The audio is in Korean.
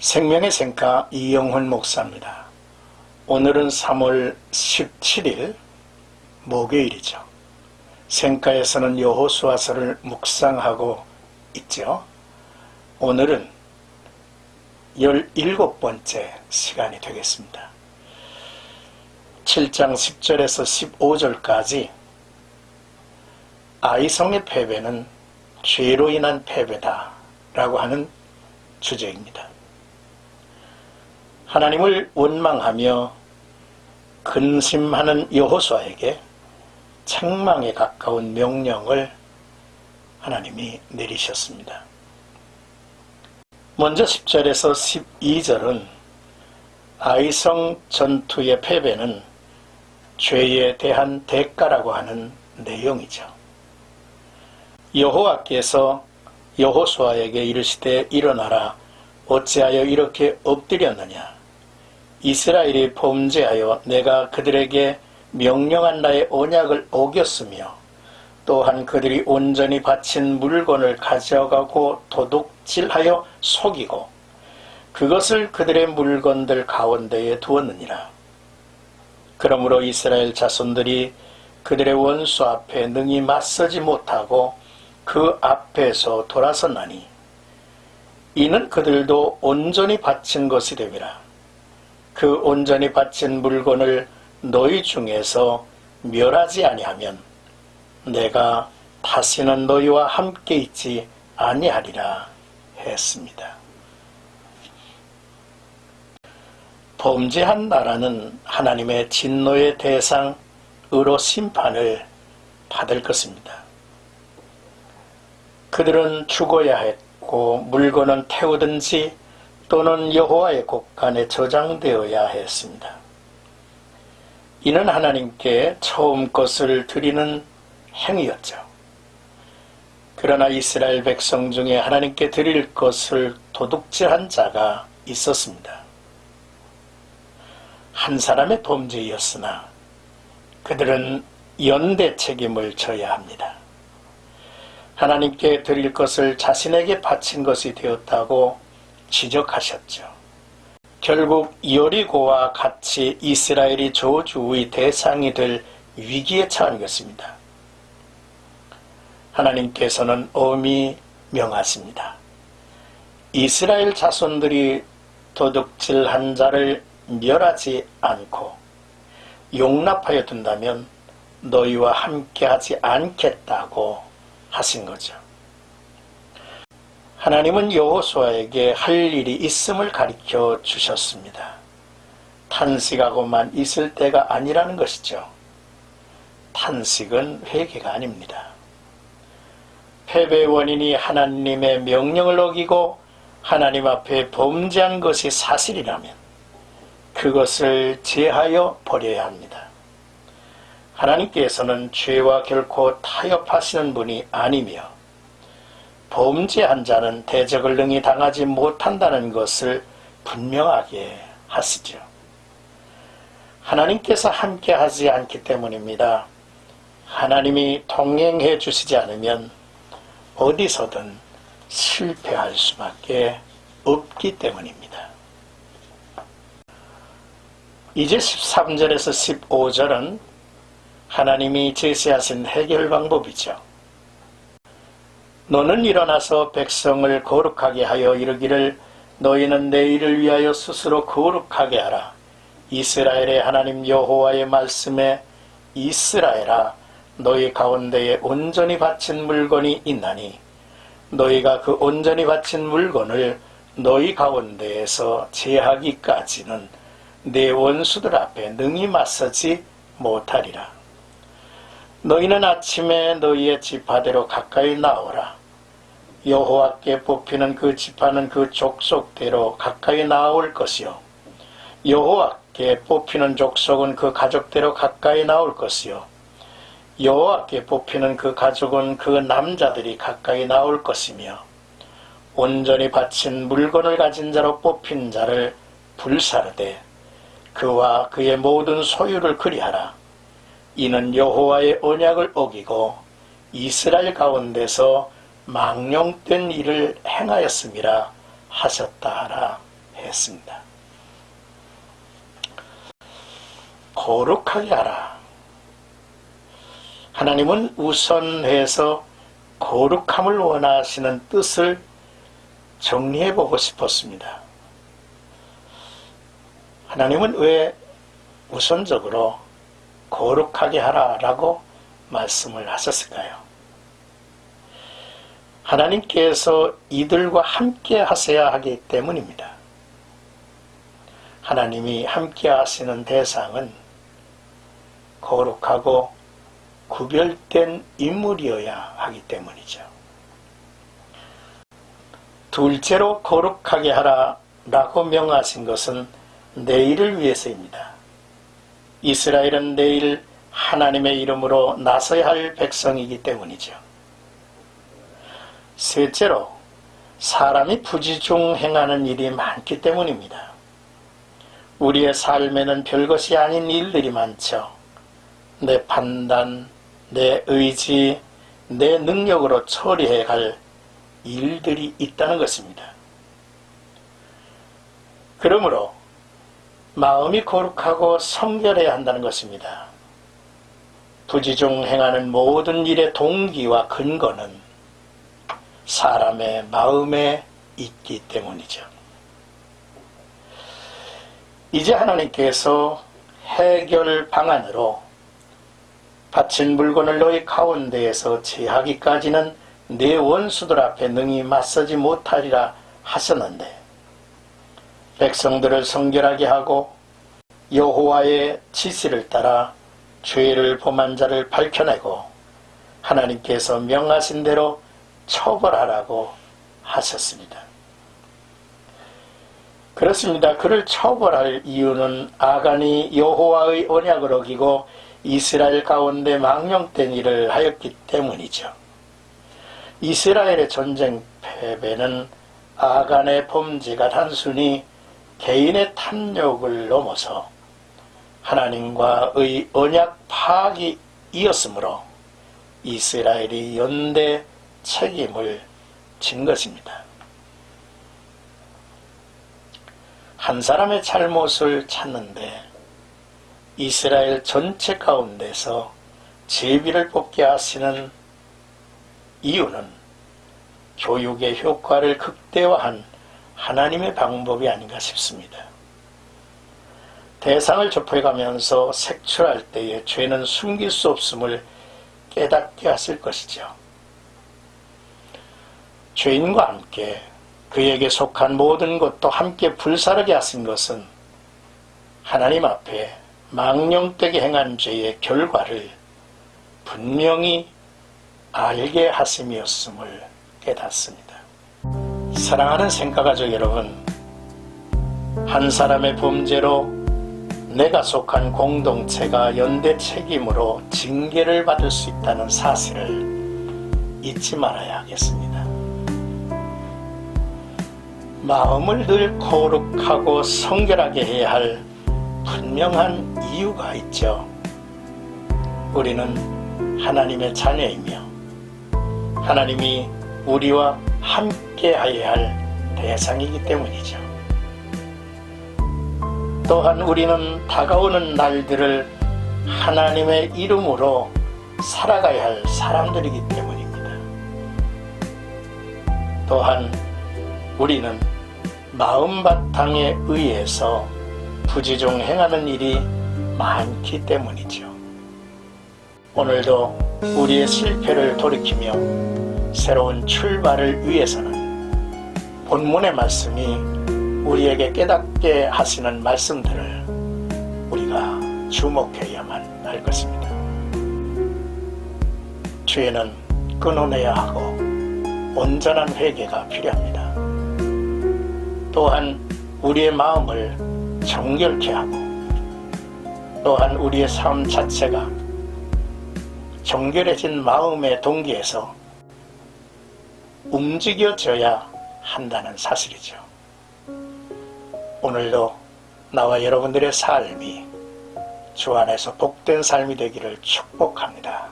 생명의 생가 이영훈 목사입니다. 오늘은 3월 17일 목요일이죠. 생가에서는 여호수아서를 묵상하고 있죠. 오늘은 17번째 시간이 되겠습니다. 7장 10절에서 15절까지 아이성의 패배는 죄로 인한 패배다 라고 하는 주제입니다. 하나님을 원망하며 근심하는 여호수아에게 책망에 가까운 명령을 하나님이 내리셨습니다. 먼저 10절에서 12절은 아이성 전투의 패배는 죄에 대한 대가라고 하는 내용이죠. 여호와께서 여호수아에게 이르시되 일어나라, 어찌하여 이렇게 엎드렸느냐. 이스라엘이 범죄하여 내가 그들에게 명령한 나의 언약을 어겼으며 또한 그들이 온전히 바친 물건을 가져가고 도둑질하여 속이고 그것을 그들의 물건들 가운데에 두었느니라. 그러므로 이스라엘 자손들이 그들의 원수 앞에 능히 맞서지 못하고 그 앞에서 돌아섰나니 이는 그들도 온전히 바친 것이 됨이라. 그 온전히 바친 물건을 너희 중에서 멸하지 아니하면 내가 다시는 너희와 함께 있지 아니하리라 했습니다. 범죄한 나라는 하나님의 진노의 대상으로 심판을 받을 것입니다. 그들은 죽어야 했고 물건은 태우든지 또는 여호와의 곳간에 저장되어야 했습니다. 이는 하나님께 처음 것을 드리는 행위였죠. 그러나 이스라엘 백성 중에 하나님께 드릴 것을 도둑질한 자가 있었습니다. 한 사람의 범죄였으나 그들은 연대 책임을 져야 합니다. 하나님께 드릴 것을 자신에게 바친 것이 되었다고 지적하셨죠. 결국 여리고와 같이 이스라엘이 저주의 대상이 될 위기에 처한 것입니다. 하나님께서는 엄히 명하십니다. 이스라엘 자손들이 도둑질한 자를 멸하지 않고 용납하여 둔다면 너희와 함께하지 않겠다고 하신 거죠. 하나님은 여호수아에게 할 일이 있음을 가르쳐 주셨습니다. 탄식하고만 있을 때가 아니라는 것이죠. 탄식은 회개가 아닙니다. 패배의 원인이 하나님의 명령을 어기고 하나님 앞에 범죄한 것이 사실이라면 그것을 제하여 버려야 합니다. 하나님께서는 죄와 결코 타협하시는 분이 아니며 범죄한 자는 대적을 능히 당하지 못한다는 것을 분명하게 하시죠. 하나님께서 함께하지 않기 때문입니다. 하나님이 동행해 주시지 않으면 어디서든 실패할 수밖에 없기 때문입니다. 이제 13절에서 15절은 하나님이 제시하신 해결 방법이죠. 너는 일어나서 백성을 거룩하게 하여 이르기를 너희는 내일을 위하여 스스로 거룩하게 하라. 이스라엘의 하나님 여호와의 말씀에 이스라엘아 너희 가운데에 온전히 바친 물건이 있나니 너희가 그 온전히 바친 물건을 너희 가운데에서 제하기까지는 내 원수들 앞에 능히 맞서지 못하리라. 너희는 아침에 너희의 지파대로 가까이 나오라. 여호와께 뽑히는 그 지파는 그 족속대로 가까이 나올 것이요 여호와께 뽑히는 족속은 그 가족대로 가까이 나올 것이요 여호와께 뽑히는 그 가족은 그 남자들이 가까이 나올 것이며 온전히 바친 물건을 가진 자로 뽑힌 자를 불사르되 그와 그의 모든 소유를 그리하라. 이는 여호와의 언약을 어기고 이스라엘 가운데서 망령된 일을 행하였음이라 하셨다 하라 했습니다. 거룩하게 하라. 하나님은 우선해서 거룩함을 원하시는 뜻을 정리해보고 싶었습니다. 하나님은 왜 우선적으로 거룩하게 하라라고 말씀을 하셨을까요? 하나님께서 이들과 함께 하셔야 하기 때문입니다. 하나님이 함께 하시는 대상은 거룩하고 구별된 인물이어야 하기 때문이죠. 둘째로 거룩하게 하라라고 명하신 것은 내일을 위해서입니다. 이스라엘은 내일 하나님의 이름으로 나서야 할 백성이기 때문이죠. 셋째로 사람이 부지중 행하는 일이 많기 때문입니다. 우리의 삶에는 별것이 아닌 일들이 많죠. 내 판단, 내 의지, 내 능력으로 처리해야 할 일들이 있다는 것입니다. 그러므로 마음이 거룩하고 성결해야 한다는 것입니다. 부지중 행하는 모든 일의 동기와 근거는 사람의 마음에 있기 때문이죠. 이제 하나님께서 해결 방안으로 바친 물건을 너희 가운데에서 제하기까지는 네 원수들 앞에 능히 맞서지 못하리라 하셨는데, 백성들을 성결하게 하고 여호와의 지시를 따라 죄를 범한 자를 밝혀내고 하나님께서 명하신 대로 처벌하라고 하셨습니다. 그렇습니다. 그를 처벌할 이유는 아간이 여호와의 언약을 어기고 이스라엘 가운데 망령된 일을 하였기 때문이죠. 이스라엘의 전쟁 패배는 아간의 범죄가 단순히 개인의 탐욕을 넘어서 하나님과의 언약 파악이 이었으므로 이스라엘이 연대 책임을 진 것입니다. 한 사람의 잘못을 찾는데 이스라엘 전체 가운데서 제비를 뽑게 하시는 이유는 교육의 효과를 극대화한 하나님의 방법이 아닌가 싶습니다. 대상을 접해가면서 색출할 때에 죄는 숨길 수 없음을 깨닫게 하실 것이죠. 죄인과 함께 그에게 속한 모든 것도 함께 불사르게 하신 것은 하나님 앞에 망령되게 행한 죄의 결과를 분명히 알게 하심이었음을 깨닫습니다. 사랑하는 생가가족 여러분, 한 사람의 범죄로 내가 속한 공동체가 연대 책임으로 징계를 받을 수 있다는 사실을 잊지 말아야 하겠습니다. 마음을 늘 거룩하고 성결하게 해야 할 분명한 이유가 있죠. 우리는 하나님의 자녀이며 하나님이 우리와 함께 하여야 할 대상이기 때문이죠. 또한 우리는 다가오는 날들을 하나님의 이름으로 살아가야 할 사람들이기 때문입니다. 또한 우리는 마음 바탕에 의해서 부지중 행하는 일이 많기 때문이죠. 오늘도 우리의 실패를 돌이키며 새로운 출발을 위해서는 본문의 말씀이 우리에게 깨닫게 하시는 말씀들을 우리가 주목해야만 할 것입니다. 죄는 끊어내야 하고 온전한 회개가 필요합니다. 또한 우리의 마음을 정결케 하고 또한 우리의 삶 자체가 정결해진 마음의 동기에서 움직여져야 한다는 사실이죠. 오늘도 나와 여러분들의 삶이 주 안에서 복된 삶이 되기를 축복합니다.